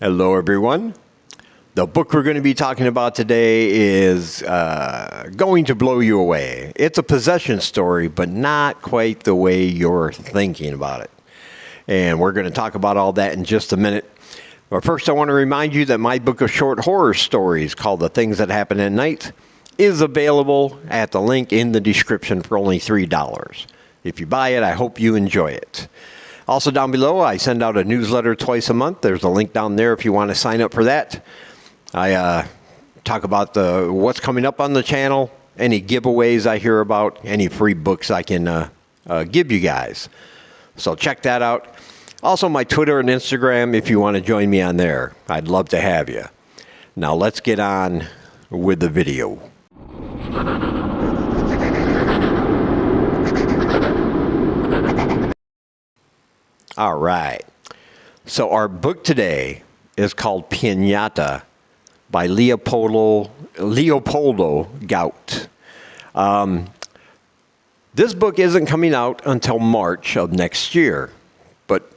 Hello, everyone. The book we're going to be talking about today is going to blow you away. It's a possession story, but not quite the way you're thinking about it. And we're going to talk about all that in just a minute. But first, I want to remind you that my book of short horror stories called The Things That Happen at Night is available at the link in the description for only $3. If you buy it, I hope you enjoy it. Also down below, I send out a newsletter twice a month. There's a link down there if you want to sign up for that. I talk about what's coming up on the channel, any giveaways I hear about, any free books I can give you guys. So check that out. Also my Twitter and Instagram if you want to join me on there. I'd love to have you. Now let's get on with the video. All right. So our book today is called Pinata by Leopoldo Gout. This book isn't coming out until March of next year. But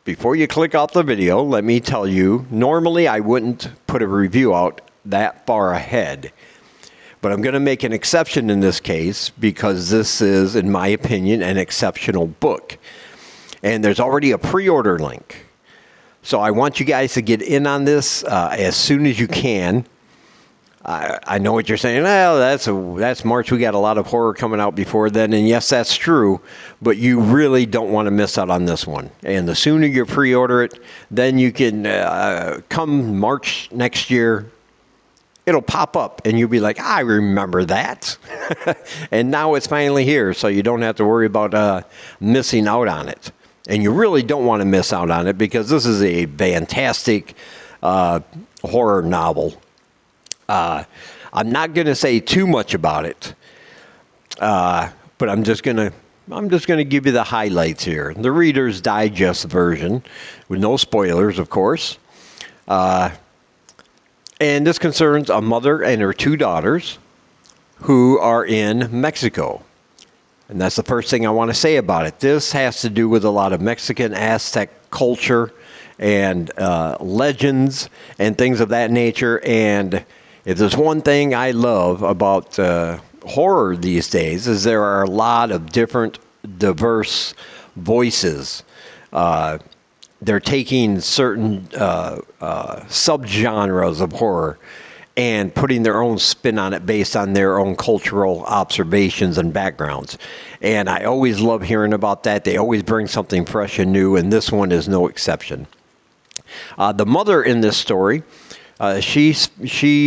before you click off the video, let me tell you, normally I wouldn't put a review out that far ahead. But I'm going to make an exception in this case because this is, in my opinion, an exceptional book. And there's already a pre-order link. So I want you guys to get in on this as soon as you can. I know what you're saying. Well, that's March. We got a lot of horror coming out before then. And yes, that's true. But you really don't want to miss out on this one. And the sooner you pre-order it, then you can come March next year, it'll pop up and you'll be like, I remember that. And now it's finally here. So you don't have to worry about missing out on it. And you really don't want to miss out on it because this is a fantastic horror novel. I'm not going to say too much about it, but I'm just going to give you the highlights here. The Reader's Digest version with no spoilers, of course. And this concerns a mother and her two daughters who are in Mexico. And that's the first thing I want to say about it. This has to do with a lot of Mexican Aztec culture and legends and things of that nature. And if there's one thing I love about horror these days is there are a lot of different, diverse voices. They're taking certain subgenres of horror and putting their own spin on it based on their own cultural observations and backgrounds. And I always love hearing about that. They always bring something fresh and new, and this one is no exception. The mother in this story, she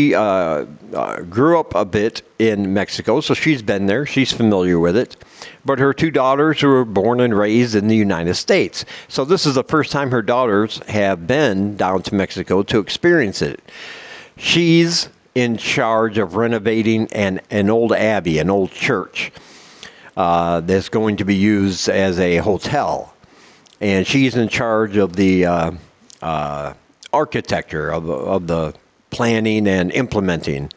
grew up a bit in Mexico, so she's been there. She's familiar with it. But her two daughters were born and raised in the United States. So this is the first time her daughters have been down to Mexico to experience it. She's in charge of renovating an old abbey, an old church that's going to be used as a hotel. And she's in charge of the architecture, of the planning and implementing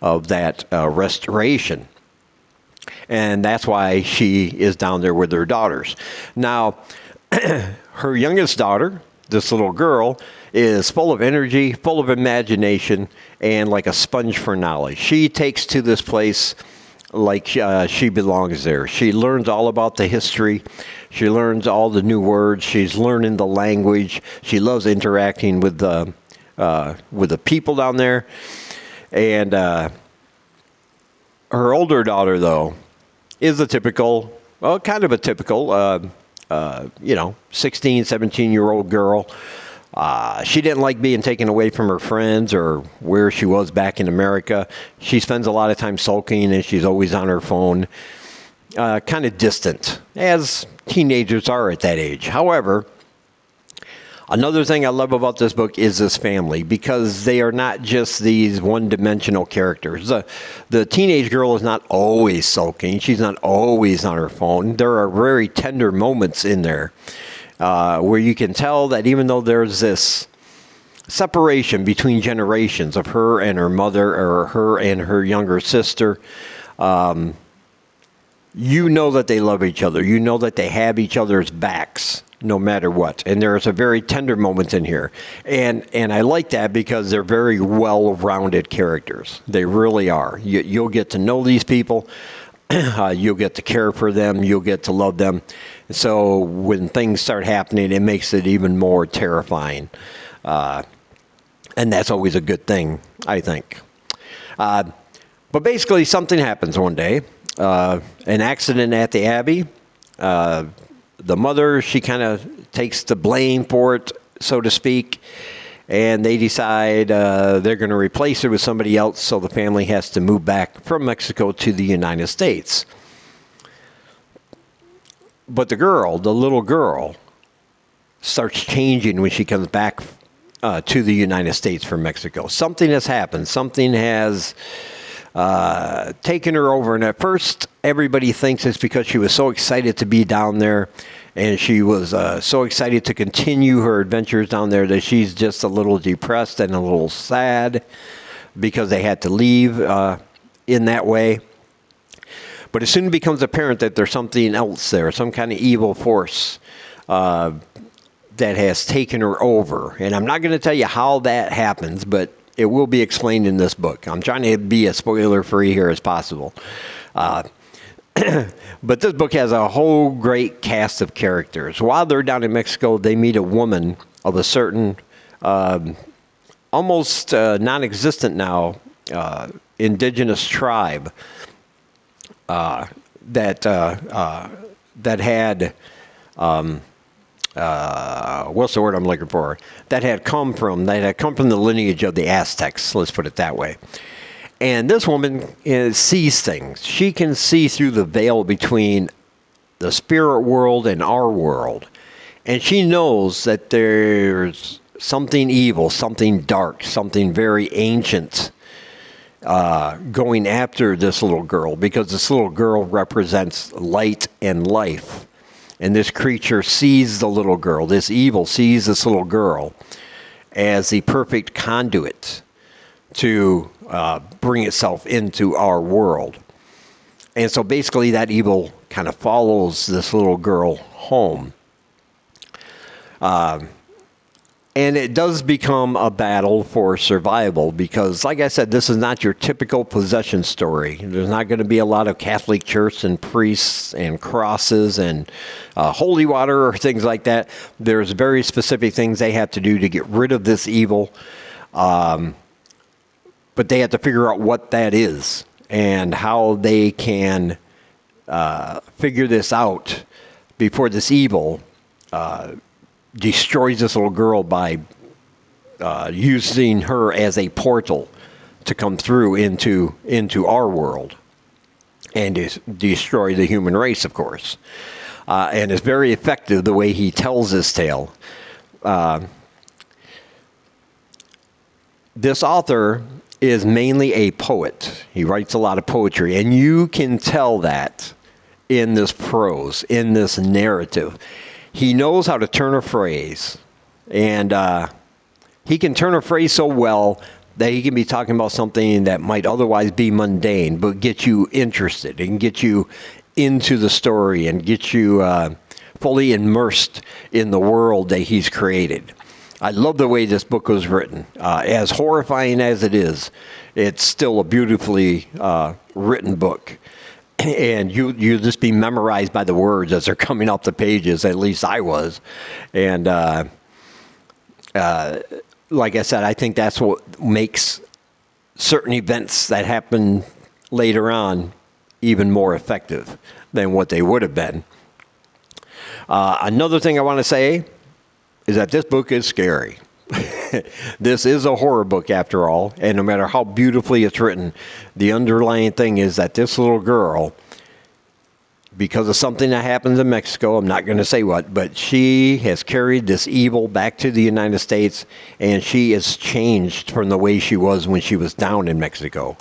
of that restoration. And that's why she is down there with her daughters. Now, her youngest daughter, this little girl, is full of energy, full of imagination, and like a sponge for knowledge. She takes to this place like she belongs there. She learns all about the history. She learns all the new words. She's learning the language. She loves interacting with the people down there. And her older daughter, though, is a typical, well, kind of a typical, 16, 17-year-old girl. She didn't like being taken away from her friends or where she was back in America. She spends a lot of time sulking and she's always on her phone, kind of distant, as teenagers are at that age. However, another thing I love about this book is this family, because they are not just these one-dimensional characters. The teenage girl is not always sulking. She's not always on her phone. There are very tender moments in there. Where you can tell that even though there's this separation between generations of her and her mother, or her and her younger sister, you know that they love each other. You know that they have each other's backs, no matter what. And there's a very tender moment in here. And I like that because they're very well-rounded characters. They really are. You'll get to know these people. You'll get to care for them. You'll get to love them. So when things start happening, it makes it even more terrifying. And that's always a good thing, I think. But basically, something happens one day. An accident at the Abbey. The mother, she kind of takes the blame for it, so to speak. And they decide they're going to replace her with somebody else, so the family has to move back from Mexico to the United States. But the little girl, starts changing when she comes back to the United States from Mexico. Something has happened. Something has taken her over. And at first, everybody thinks it's because she was so excited to be down there. And she was so excited to continue her adventures down there that she's just a little depressed and a little sad because they had to leave in that way. But it soon becomes apparent that there's something else there, some kind of evil force that has taken her over. And I'm not going to tell you how that happens, but it will be explained in this book. I'm trying to be as spoiler-free here as possible. But this book has a whole great cast of characters. While they're down in Mexico, they meet a woman of a certain, almost non-existent now, indigenous tribe that had, what's the word I'm looking for? That had come from the lineage of the Aztecs. Let's put it that way. And this woman sees things. She can see through the veil between the spirit world and our world. And she knows that there's something evil, something dark, something very ancient going after this little girl, because this little girl represents light and life. And this creature sees the little girl, this evil sees this little girl as the perfect conduit to bring itself into our world. And so basically that evil kind of follows this little girl home. And it does become a battle for survival because, like I said, this is not your typical possession story. There's not going to be a lot of Catholic church and priests and crosses and holy water or things like that. There's very specific things they have to do to get rid of this evil. But they have to figure out what that is and how they can figure this out before this evil destroys this little girl by using her as a portal to come through into our world and destroy the human race, of course. And it's very effective the way he tells this tale. This author is mainly a poet. He writes a lot of poetry, and you can tell that in this prose, in this narrative. He knows how to turn a phrase, and he can turn a phrase so well that he can be talking about something that might otherwise be mundane, but get you interested and get you into the story and get you fully immersed in the world that he's created. I love the way this book was written. As horrifying as it is, it's still a beautifully written book. And you just be memorized by the words as they're coming off the pages. At least I was. And like I said, I think that's what makes certain events that happen later on even more effective than what they would have been. Another thing I want to say is that this book is scary. This is a horror book after all, and no matter how beautifully it's written, the underlying thing is that this little girl, because of something that happens in Mexico, I'm not going to say what, but she has carried this evil back to the United States, and she is changed from the way she was when she was down in Mexico,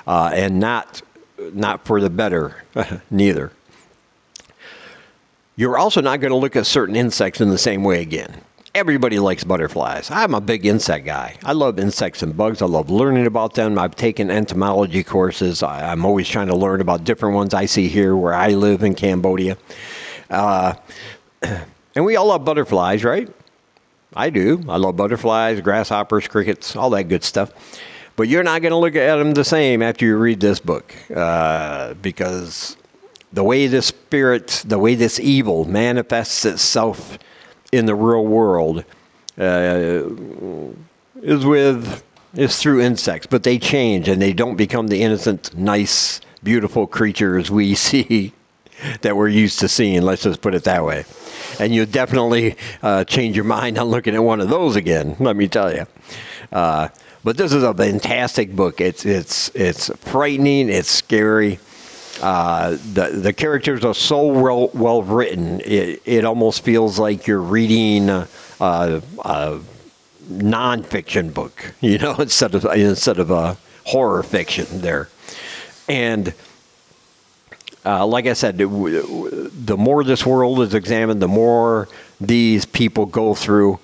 and not for the better, neither. You're also not going to look at certain insects in the same way again. Everybody likes butterflies. I'm a big insect guy. I love insects and bugs. I love learning about them. I've taken entomology courses. I'm always trying to learn about different ones I see here where I live in Cambodia. And And we all love butterflies, right? I do. I love butterflies, grasshoppers, crickets, all that good stuff. But you're not going to look at them the same after you read this book, because the way this spirit, the way this evil manifests itself in the real world is through insects. But they change, and they don't become the innocent, nice, beautiful creatures we see that we're used to seeing. Let's just put it that way. And you definitely change your mind on looking at one of those again, let me tell you. But this is a fantastic book. It's frightening. It's scary. The characters are so well written. It almost feels like you're reading a nonfiction book, instead of a horror fiction there. And like I said, the more this world is examined, the more these people go through.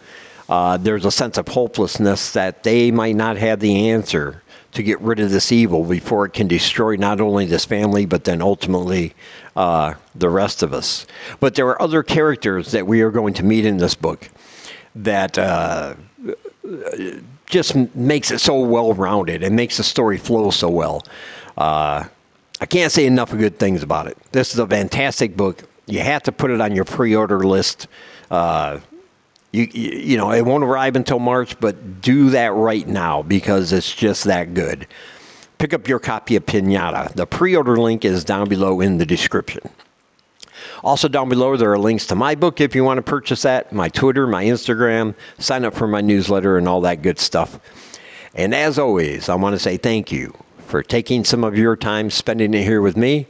There's a sense of hopelessness that they might not have the answer to get rid of this evil before it can destroy not only this family, but then ultimately the rest of us. But there are other characters that we are going to meet in this book that just makes it so well-rounded and makes the story flow so well. I can't say enough of good things about it. This is a fantastic book. You have to put it on your pre-order list. It won't arrive until March, but do that right now because it's just that good. Pick up your copy of Pinata. The pre-order link is down below in the description. Also down below, there are links to my book if you want to purchase that, my Twitter, my Instagram, sign up for my newsletter and all that good stuff. And as always, I want to say thank you for taking some of your time spending it here with me.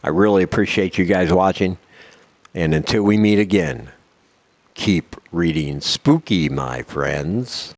I really appreciate you guys watching. And until we meet again, keep reading spooky, my friends.